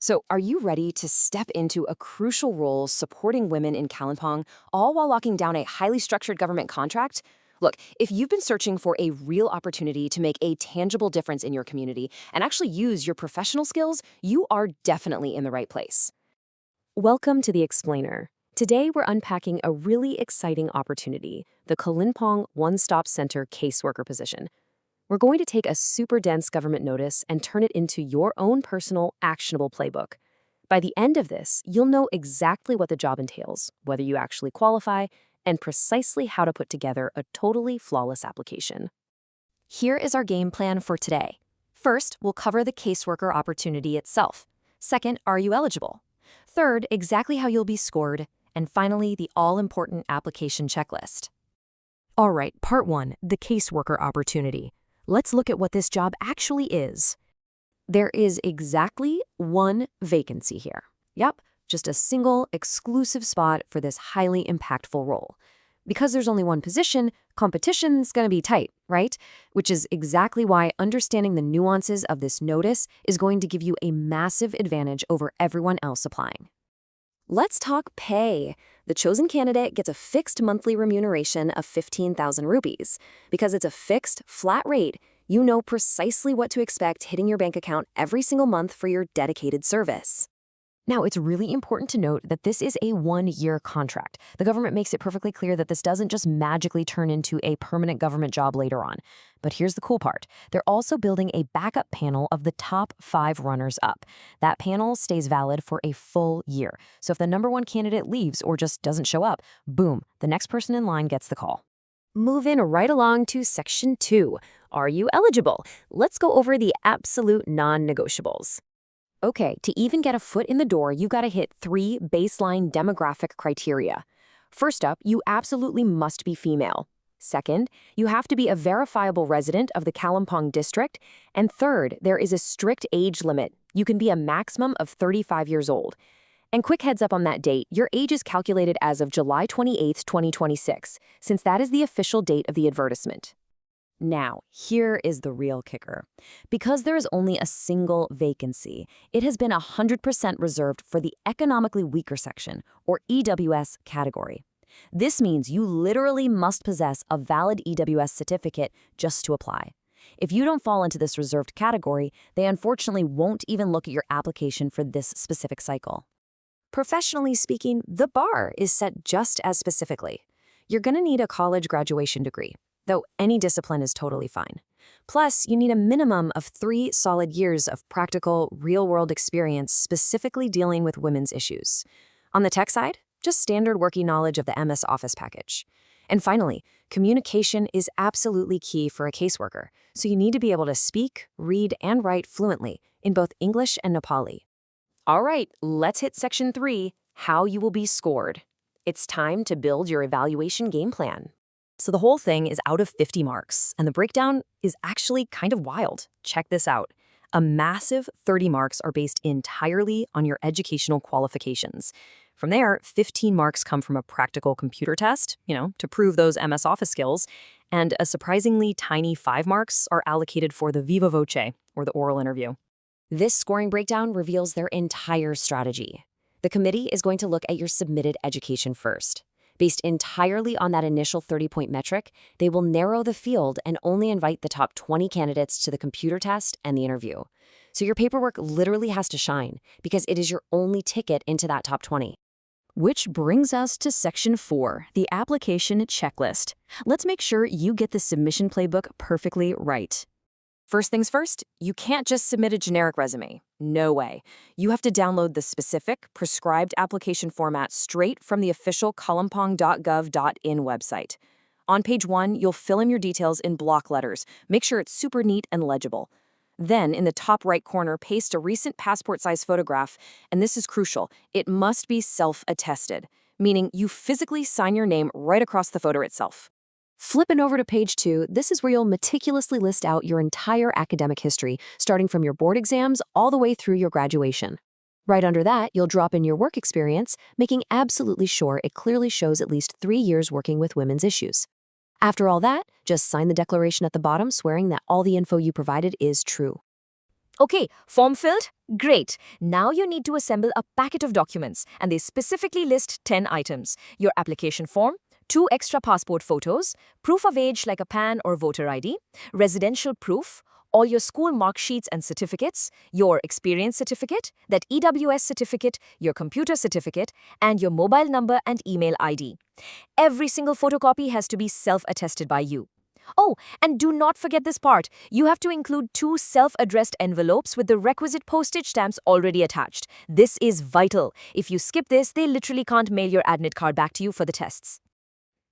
So, are you ready to step into a crucial role supporting women in Kalimpong, all while locking down a highly structured government contract? Look, if you've been searching for a real opportunity to make a tangible difference in your community and actually use your professional skills, you are definitely in the right place. Welcome to The Explainer. Today, we're unpacking a really exciting opportunity, the Kalimpong One-Stop Center caseworker position. We're going to take a super dense government notice and turn it into your own personal, actionable playbook. By the end of this, you'll know exactly what the job entails, whether you actually qualify, and precisely how to put together a totally flawless application. Here is our game plan for today. First, we'll cover the caseworker opportunity itself. Second, are you eligible? Third, exactly how you'll be scored. And finally, the all-important application checklist. All right, part one, the caseworker opportunity. Let's look at what this job actually is. There is exactly one vacancy here. Yep, just a single, exclusive spot for this highly impactful role. Because there's only one position, competition's gonna be tight, right? Which is exactly why understanding the nuances of this notice is going to give you a massive advantage over everyone else applying. Let's talk pay. The chosen candidate gets a fixed monthly remuneration of 15,000 rupees. Because it's a fixed, flat rate, you know precisely what to expect hitting your bank account every single month for your dedicated service. Now, it's really important to note that this is a one-year contract. The government makes it perfectly clear that this doesn't just magically turn into a permanent government job later on. But here's the cool part. They're also building a backup panel of the top 5 runners up. That panel stays valid for a full year. So if the number one candidate leaves or just doesn't show up, boom, the next person in line gets the call. Moving right along to Section 2. Are you eligible? Let's go over the absolute non-negotiables. Okay, to even get a foot in the door, you gotta hit 3 baseline demographic criteria. First up, you absolutely must be female. Second, you have to be a verifiable resident of the Kalimpong district. And third, there is a strict age limit. You can be a maximum of 35 years old. And quick heads up on that date, your age is calculated as of July 28th, 2026, since that is the official date of the advertisement. Now, here is the real kicker. Because there is only a single vacancy, it has been 100% reserved for the economically weaker section, or EWS category. This means you literally must possess a valid EWS certificate just to apply. If you don't fall into this reserved category, they unfortunately won't even look at your application for this specific cycle. Professionally speaking, the bar is set just as specifically. You're going to need a college graduation degree, though any discipline is totally fine. Plus, you need a minimum of 3 solid years of practical, real-world experience specifically dealing with women's issues. On the tech side, just standard working knowledge of the MS Office package. And finally, communication is absolutely key for a caseworker, so you need to be able to speak, read, and write fluently in both English and Nepali. All right, let's hit Section 3, how you will be scored. It's time to build your evaluation game plan. So the whole thing is out of 50 marks, and the breakdown is actually kind of wild. Check this out. A massive 30 marks are based entirely on your educational qualifications. From there, 15 marks come from a practical computer test, to prove those MS Office skills, and a surprisingly tiny 5 marks are allocated for the viva voce, or the oral interview. This scoring breakdown reveals their entire strategy. The committee is going to look at your submitted education first. Based entirely on that initial 30-point metric, they will narrow the field and only invite the top 20 candidates to the computer test and the interview. So your paperwork literally has to shine because it is your only ticket into that top 20. Which brings us to Section 4, the application checklist. Let's make sure you get the submission playbook perfectly right. First things first, you can't just submit a generic resume. No way. You have to download the specific, prescribed application format straight from the official kalimpong.gov.in website. On page 1, you'll fill in your details in block letters. Make sure it's super neat and legible. Then, in the top right corner, paste a recent passport-size photograph, and this is crucial. It must be self-attested, meaning you physically sign your name right across the photo itself. Flipping over to page 2, this is where you'll meticulously list out your entire academic history, starting from your board exams all the way through your graduation. Right under that, you'll drop in your work experience, making absolutely sure it clearly shows at least 3 years working with women's issues. After all that, just sign the declaration at the bottom swearing that all the info you provided is true. Okay, form filled? Great. Now you need to assemble a packet of documents, and they specifically list 10 items. Your application form, 2 extra passport photos, proof of age like a PAN or voter ID, residential proof, all your school mark sheets and certificates, your experience certificate, that EWS certificate, your computer certificate, and your mobile number and email ID. Every single photocopy has to be self-attested by you. Oh, and do not forget this part. You have to include 2 self-addressed envelopes with the requisite postage stamps already attached. This is vital. If you skip this, they literally can't mail your admit card back to you for the tests.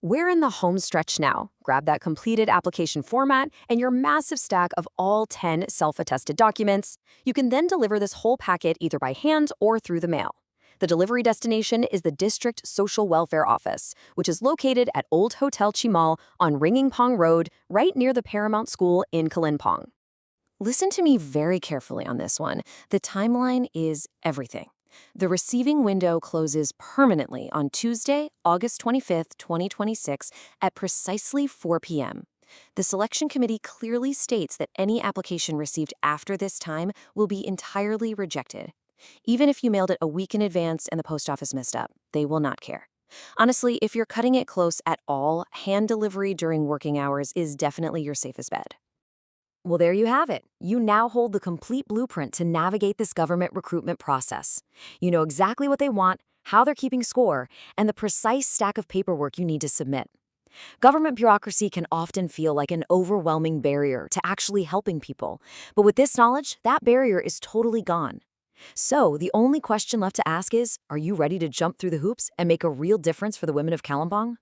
We're in the home stretch now. Grab that completed application format and your massive stack of all 10 self-attested documents. You can then deliver this whole packet either by hand or through the mail. The delivery destination is the District Social Welfare Office, which is located at Old Hotel Chimal on Ringingpong Road, right near the Paramount School in Kalimpong. Listen to me very carefully on this one. The timeline is everything. The receiving window closes permanently on Tuesday, August 25th, 2026 at precisely 4 p.m. The selection committee clearly states that any application received after this time will be entirely rejected. Even if you mailed it a week in advance and the post office messed up, they will not care. Honestly, if you're cutting it close at all, hand delivery during working hours is definitely your safest bet. Well, there you have it. You now hold the complete blueprint to navigate this government recruitment process. You know exactly what they want, how they're keeping score, and the precise stack of paperwork you need to submit. Government bureaucracy can often feel like an overwhelming barrier to actually helping people, but with this knowledge, that barrier is totally gone. So, the only question left to ask is, are you ready to jump through the hoops and make a real difference for the women of Kalimpong?